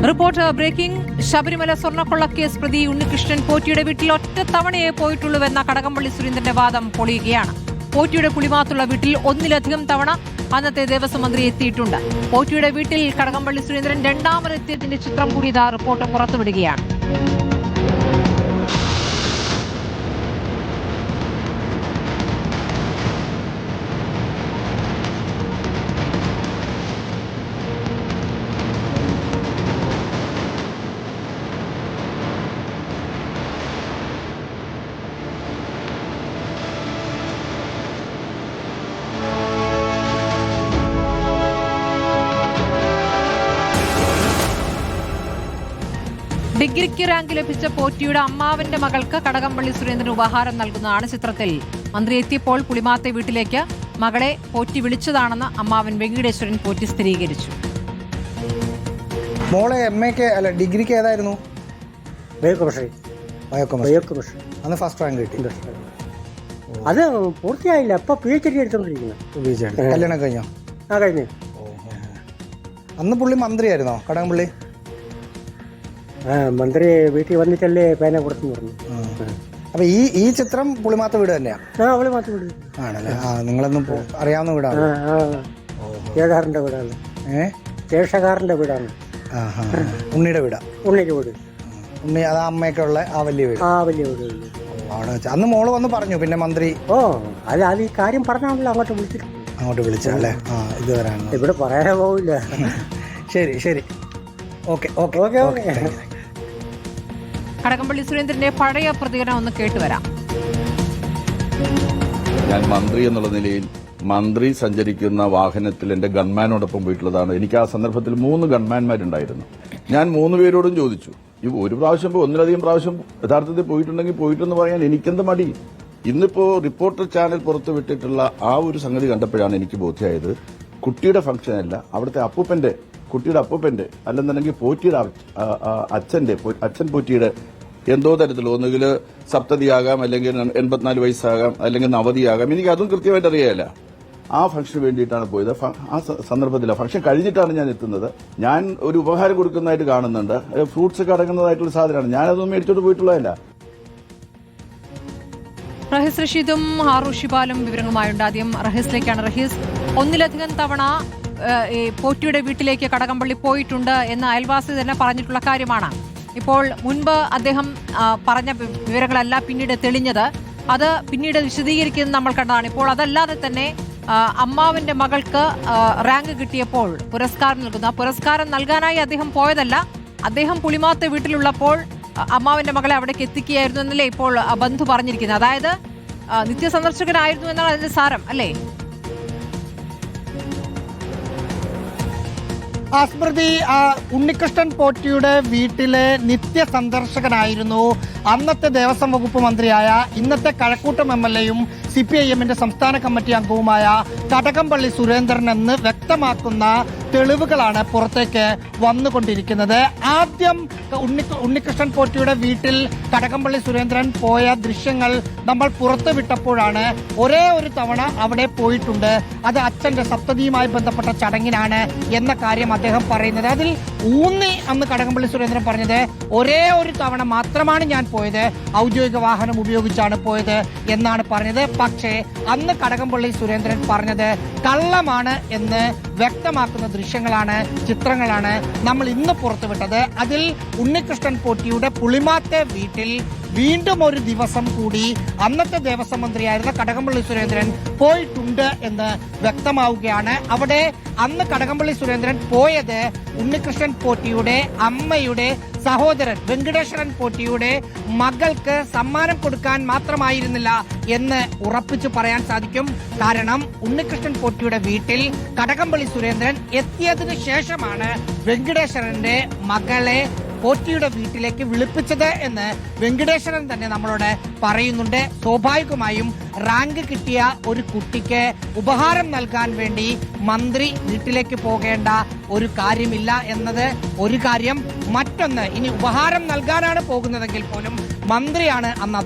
Report breaking. Sabarimala സ്വർണ്ണക്കൊള്ളക്കേസ് പ്രതി ഉണ്ണികൃഷ്ണൻ പോറ്റിയുടെ വീട്ടിൽ ഒറ്റത്തവണയേ പോയിട്ടുള്ളൂവെന്ന കടകംപള്ളി സുരേന്ദ്രന്റെ വാദം പൊളിയുകയാണ്. പോറ്റിയുടെ പുളിമാത്തുള്ള വീട്ടിൽ ഒന്നിലധികം തവണ അന്നത്തെ ദേവസ്വം മന്ത്രി എത്തിയിട്ടുണ്ട്. പോറ്റിയുടെ വീട്ടിൽ കടകംപള്ളി സുരേന്ദ്രൻ രണ്ടാമതെത്തിയതിന്റെ ചിത്രം കൂടി ഇതാ റിപ്പോർട്ട് പുറത്തുവിടുകയാണ്. ഡിഗ്രിക്ക് റാങ്ക് ലഭിച്ച പോറ്റിയുടെ അമ്മാവന്റെ മകൾക്ക് കടകംപള്ളി സുരേന്ദ്രൻ ഉപഹാരം നൽകുന്നതാണ് ചിത്രത്തിൽ. മന്ത്രി എത്തിയപ്പോൾ പുളിമാത്തെ വീട്ടിലേക്ക് മകളെ പോറ്റി വിളിച്ചതാണെന്ന് അമ്മാവൻ വെങ്കിടേശ്വരൻ പോറ്റി സ്ഥിരീകരിച്ചു. മോളെ എംഎക്ക് അല്ല ഡിഗ്രിക്ക് ഏതായിരുന്നു? അന്ന് ഫസ്റ്റ് റാങ്ക് കിട്ടി. അത് പൂർത്തിയായില്ല. ഇപ്പൊ PhD എടുത്തോണ്ടിരിക്കുന്നു. കല്യാണം കഴിഞ്ഞോ? കഴിഞ്ഞു. അന്ന് പുള്ളി മന്ത്രിയായിരുന്നോ കടകംപള്ളി? മന്ത്രി വീട്ടിൽ വന്നിട്ടല്ലേ പേന കൊടുത്തു പറഞ്ഞു. അപ്പൊ ഈ ചിത്രം പുളിമാത്ത വീട് തന്നെയാ? പുളിമാത്ത വീട് ആണല്ലേ. നിങ്ങളൊന്നും അറിയാവുന്ന വീടാണ്? ശേഷകാരന്റെ വീടാണ്. ശേഷകാരന്റെ വീടാണ്. ഉണ്ണിയുടെ വീടാ? ഉണ്ണിയുടെ വീട്. ഉണ്ണി അത് അമ്മയൊക്കെ ഉള്ള ആ വലിയ വീട്? വലിയ വീട്. അവിടെ വെച്ചാൽ അന്ന് മോള് വന്ന് പറഞ്ഞു. പിന്നെ മന്ത്രി അത് ഈ കാര്യം പറഞ്ഞാണല്ലോ അങ്ങോട്ട് വിളിച്ചല്ലേ? ഇത് വരാണ്. ഇവിടെ പറയാൻ പോവില്ല. ശരി. ഓക്കെ. കടകംപള്ളി സുരേന്ദ്രന്റെ പഴയ പ്രതികരണം ഒന്ന് കേട്ടുവരാം. ഞാൻ മന്ത്രി എന്നുള്ള നിലയിൽ മന്ത്രി സഞ്ചരിക്കുന്ന വാഹനത്തിൽ എന്റെ ഗൺമാനോടൊപ്പം പോയിട്ടുള്ളതാണ്. എനിക്ക് ആ സന്ദർഭത്തിൽ 3 ഗൺമാൻമാരുണ്ടായിരുന്നു. ഞാൻ 3 പേരോടും ചോദിച്ചു, ഒരു പ്രാവശ്യം ഒന്നിലധികം പ്രാവശ്യം യഥാർത്ഥത്തിൽ പോയിട്ടുണ്ടെങ്കിൽ പോയിട്ടെന്ന് പറയാൻ എനിക്കെന്ത് മടി? ഇന്നിപ്പോ റിപ്പോർട്ടർ ചാനൽ പുറത്തുവിട്ടിട്ടുള്ള ആ ഒരു സംഗതി കണ്ടപ്പോഴാണ് എനിക്ക് ബോധ്യമായത്, കുട്ടിയുടെ ഫംഗ്ഷൻ അല്ല, അവിടുത്തെ കുട്ടിയുടെ അപ്പൂപ്പന്റെ അല്ലെന്നുണ്ടെങ്കിൽ പോറ്റിയുടെ അച്ഛൻ പോറ്റിയുടെ എന്തോ തരത്തിലോ ഒന്നുകിൽ സപ്തതിയാകാം, അല്ലെങ്കിൽ 84 വയസ്സാകാം, അല്ലെങ്കിൽ നവതിയാകാം. എനിക്ക് അതും കൃത്യമായിട്ട് അറിയാല്ല. ആ ഫംഗ്ഷന് വേണ്ടിയിട്ടാണ് പോയത്. ആ സന്ദർഭത്തിലാണ് ഫംഗ്ഷൻ കഴിഞ്ഞിട്ടാണ് ഞാൻ എത്തുന്നത്. ഞാൻ ഒരു ഉപഹാരം കൊടുക്കുന്നതായിട്ട് കാണുന്നുണ്ട്. ഫ്രൂട്ട്സ് ഒക്കെ അടങ്ങുന്നതായിട്ടുള്ള സാധനമാണ്. ഞാനതൊന്നും മേടിച്ചോട്ട് പോയിട്ടുള്ളതല്ല. റഹീസ് റഷീദും ഹാറൂൺ ഷിബാലും വിവരങ്ങളുമായുണ്ട്. ആദ്യം റഹീസിലേക്കാണ്. റഹീസ്, ഒന്നിലധികം തവണ പോറ്റിയുടെ വീട്ടിലേക്ക് കടകംപള്ളി പോയിട്ടുണ്ട് എന്ന് അയൽവാസി തന്നെ പറഞ്ഞിട്ടുള്ള കാര്യമാണ്. ഇപ്പോൾ മുൻപ് അദ്ദേഹം പറഞ്ഞ വിവരങ്ങളല്ല പിന്നീട് തെളിഞ്ഞത്. അത് പിന്നീട് വിശദീകരിക്കുന്നത് നമ്മൾ കണ്ടതാണ്. ഇപ്പോൾ അതല്ലാതെ തന്നെ അമ്മാവന്റെ മകൾക്ക് റാങ്ക് കിട്ടിയപ്പോൾ പുരസ്കാരം നൽകുന്നു. ആ പുരസ്കാരം നൽകാനായി അദ്ദേഹം പോയതല്ല. അദ്ദേഹം പുളിമാത്ത വീട്ടിലുള്ളപ്പോൾ അമ്മാവന്റെ മകളെ അവിടേക്ക് എത്തിക്കുകയായിരുന്നു എന്നല്ലേ ഇപ്പോൾ ബന്ധു പറഞ്ഞിരിക്കുന്നത്. അതായത് നിത്യസന്ദർശകനായിരുന്നു എന്നാണ് അതിന്റെ സാരം, അല്ലേ? സ്മൃതി, ഉണ്ണികൃഷ്ണൻ പോറ്റിയുടെ വീട്ടിലെ നിത്യ സന്ദർശകനായിരുന്നു അന്നത്തെ ദേവസ്വം വകുപ്പ് മന്ത്രിയായ ഇന്നത്തെ കഴക്കൂട്ടം MLA-യും CPIM-ന്റെ സംസ്ഥാന കമ്മിറ്റി അംഗവുമായ കടകംപള്ളി സുരേന്ദ്രൻ എന്ന് വ്യക്തമാക്കുന്ന തെളിവുകളാണ് പുറത്തേക്ക് വന്നുകൊണ്ടിരിക്കുന്നത്. ആദ്യം ഉണ്ണികൃഷ്ണൻ പോറ്റിയുടെ വീട്ടിൽ കടകംപള്ളി സുരേന്ദ്രൻ പോയ ദൃശ്യങ്ങൾ നമ്മൾ പുറത്തുവിട്ടപ്പോഴാണ് ഒരേ ഒരു തവണ അവിടെ പോയിട്ടുണ്ട്, അത് അച്ഛന്റെ സപ്തതിയുമായി ബന്ധപ്പെട്ട ചടങ്ങിനാണ് എന്ന കാര്യം അദ്ദേഹം പറയുന്നത്. അതിൽ ഊന്നി അന്ന് കടകംപള്ളി സുരേന്ദ്രൻ പറഞ്ഞത് ഒരേ ഒരു തവണ മാത്രമാണ് ഞാൻ പോയത്, ഔദ്യോഗിക വാഹനം ഉപയോഗിച്ചാണ് പോയത് എന്നാണ് പറഞ്ഞത്. പക്ഷേ അന്ന് കടകംപള്ളി സുരേന്ദ്രൻ പറഞ്ഞത് കള്ളമാണ് എന്ന് വ്യക്തമാക്കുന്ന ദൃശ്യങ്ങളാണ്, ചിത്രങ്ങളാണ് നമ്മൾ ഇന്ന് പുറത്തുവിട്ടത്. അതിൽ ഉണ്ണികൃഷ്ണൻ പോറ്റിയുടെ പുളിമാത്തെ വീട്ടിൽ വീണ്ടും ഒരു ദിവസം കൂടി അന്നത്തെ ദേവസ്വം മന്ത്രിയായിരുന്ന കടകംപള്ളി സുരേന്ദ്രൻ പോയിട്ടുണ്ട് എന്ന് വ്യക്തമാവുകയാണ്. അവിടെ അന്ന് കടകംപള്ളി സുരേന്ദ്രൻ പോയത് ഉണ്ണികൃഷ്ണൻ പോറ്റിയുടെ അമ്മയുടെ സഹോദരൻ വെങ്കിടേശ്വരൻ പോറ്റിയുടെ മകൾക്ക് സമ്മാനം കൊടുക്കാൻ മാത്രമായിരുന്നില്ല എന്ന് ഉറപ്പിച്ചു പറയാൻ സാധിക്കും. കാരണം ഉണ്ണികൃഷ്ണൻ പോറ്റിയുടെ വീട്ടിൽ കടകംപള്ളി സുരേന്ദ്രൻ എത്തിയതിനു ശേഷമാണ് വെങ്കിടേശ്വരന്റെ മകളെ പോറ്റിയുടെ വീട്ടിലേക്ക് വിളിപ്പിച്ചത് എന്ന് വെങ്കിടേശ്വരൻ തന്നെ നമ്മളോട് പറയുന്നുണ്ട്. സ്വാഭാവികമായും റാങ്ക് കിട്ടിയ ഒരു കുട്ടിക്ക് ഉപഹാരം നൽകാൻ വേണ്ടി മന്ത്രി വീട്ടിലേക്ക് പോകേണ്ട ഒരു കാര്യമില്ല എന്നത് ഒരു കാര്യം. മറ്റൊന്ന്, ഇനി ഉപഹാരം നൽകാനാണ് പോകുന്നതെങ്കിൽ പോലും മന്ത്രിയാണ് അന്ന്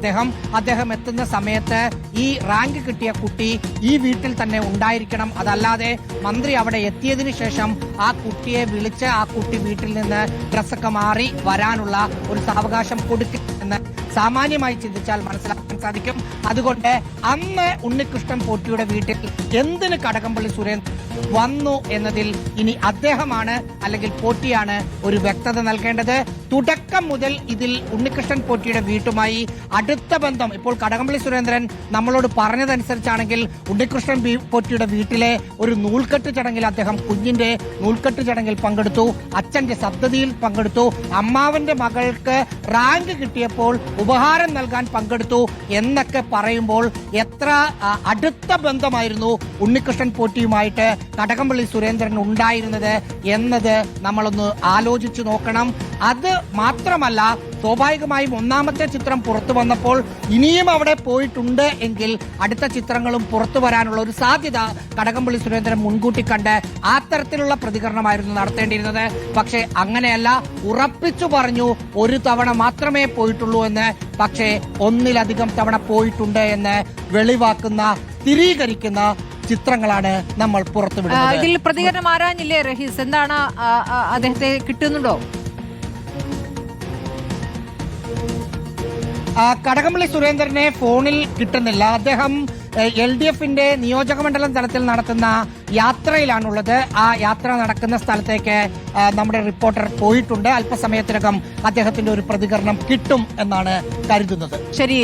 അദ്ദേഹം എത്തുന്ന സമയത്ത് ഈ റാങ്ക് കിട്ടിയ കുട്ടി ഈ വീട്ടിൽ തന്നെ ഉണ്ടായിരിക്കണം. അതല്ലാതെ മന്ത്രി അവിടെ എത്തിയതിനു ശേഷം ആ കുട്ടിയെ വിളിച്ച് ആ കുട്ടി വീട്ടിൽ നിന്ന് ഡ്രസ്സൊക്കെ മാറി വരാനുള്ള ഒരു സാവകാശം കൊടുക്കുമെന്ന് സാമാന്യമായി ചിന്തിച്ചാൽ മനസ്സിലാക്കാൻ സാധിക്കും. അതുകൊണ്ട് അന്ന് ഉണ്ണികൃഷ്ണൻ പോറ്റിയുടെ വീട്ടിൽ എന്തിന് കടകംപള്ളി സുരേന്ദ്രൻ വന്നു എന്നതിൽ ഇനി അദ്ദേഹമാണ് അല്ലെങ്കിൽ പോറ്റിയാണ് ഒരു വ്യക്തത നൽകേണ്ടത്. തുടക്കം മുതൽ ഇതിൽ ഉണ്ണികൃഷ്ണൻ പോറ്റിയുടെ വീട്ടുമായി അടുത്ത ബന്ധം ഇപ്പോൾ കടകംപള്ളി സുരേന്ദ്രൻ നമ്മളോട് പറഞ്ഞതനുസരിച്ചാണെങ്കിൽ ഉണ്ണികൃഷ്ണൻ പോറ്റിയുടെ വീട്ടിലെ ഒരു നൂൽക്കെട്ട് ചടങ്ങിൽ അദ്ദേഹം കുഞ്ഞിന്റെ നൂൽക്കെട്ട് ചടങ്ങിൽ പങ്കെടുത്തു, അച്ഛന്റെ സപ്തതിയിൽ പങ്കെടുത്തു, അമ്മാവന്റെ മകൾക്ക് റാങ്ക് കിട്ടിയപ്പോൾ ഉപഹാരം നൽകാൻ പങ്കെടുത്തു എന്നൊക്കെ പറയുമ്പോൾ എത്ര അടുത്ത ബന്ധമായിരുന്നു ഉണ്ണികൃഷ്ണൻ പോറ്റിയുമായിട്ട് കടകംപള്ളി സുരേന്ദ്രൻ ഉണ്ടായിരുന്നത് എന്നത് നമ്മളൊന്ന് ആലോചിച്ചു നോക്കണം. അത് മാത്രമല്ല, സ്വാഭാവികമായും ഒന്നാമത്തെ ചിത്രം പുറത്തു വന്നപ്പോൾ ഇനിയും അവിടെ പോയിട്ടുണ്ട് എങ്കിൽ അടുത്ത ചിത്രങ്ങളും പുറത്തു വരാനുള്ള ഒരു സാധ്യത കടകംപള്ളി സുരേന്ദ്രൻ മുൻകൂട്ടി കണ്ട് ആ തരത്തിലുള്ള പ്രതികരണമായിരുന്നു നടത്തേണ്ടിയിരുന്നത്. പക്ഷേ അങ്ങനെയല്ല, ഉറപ്പിച്ചു പറഞ്ഞു ഒരു തവണ മാത്രമേ പോയിട്ടുള്ളൂ എന്ന്. പക്ഷേ ഒന്നിലധികം തവണ പോയിട്ടുണ്ട് എന്ന് വെളിവാക്കുന്ന, സ്ഥിരീകരിക്കുന്ന ചിത്രങ്ങളാണ് നമ്മൾ പുറത്തുവിടുന്നത്. ഇതിൽ പ്രതികരണം ആരാഞ്ഞില്ലേ റഹീസ്? എന്താണ് അദ്ദേഹത്തെ കിട്ടുന്നുണ്ടോ? കടകംപള്ളി സുരേന്ദ്രനെ ഫോണിൽ കിട്ടുന്നില്ല. അദ്ദേഹം LDFന്റെ നിയോജകമണ്ഡലം തലത്തിൽ നടത്തുന്ന യാത്രയിലാണുള്ളത്. ആ യാത്ര നടക്കുന്ന സ്ഥലത്തേക്ക് നമ്മുടെ റിപ്പോർട്ടർ പോയിട്ടുണ്ട്. അല്പസമയത്തിനകം അദ്ദേഹത്തിന്റെ ഒരു പ്രതികരണം കിട്ടും എന്നാണ് കരുതുന്നത്. ശരി.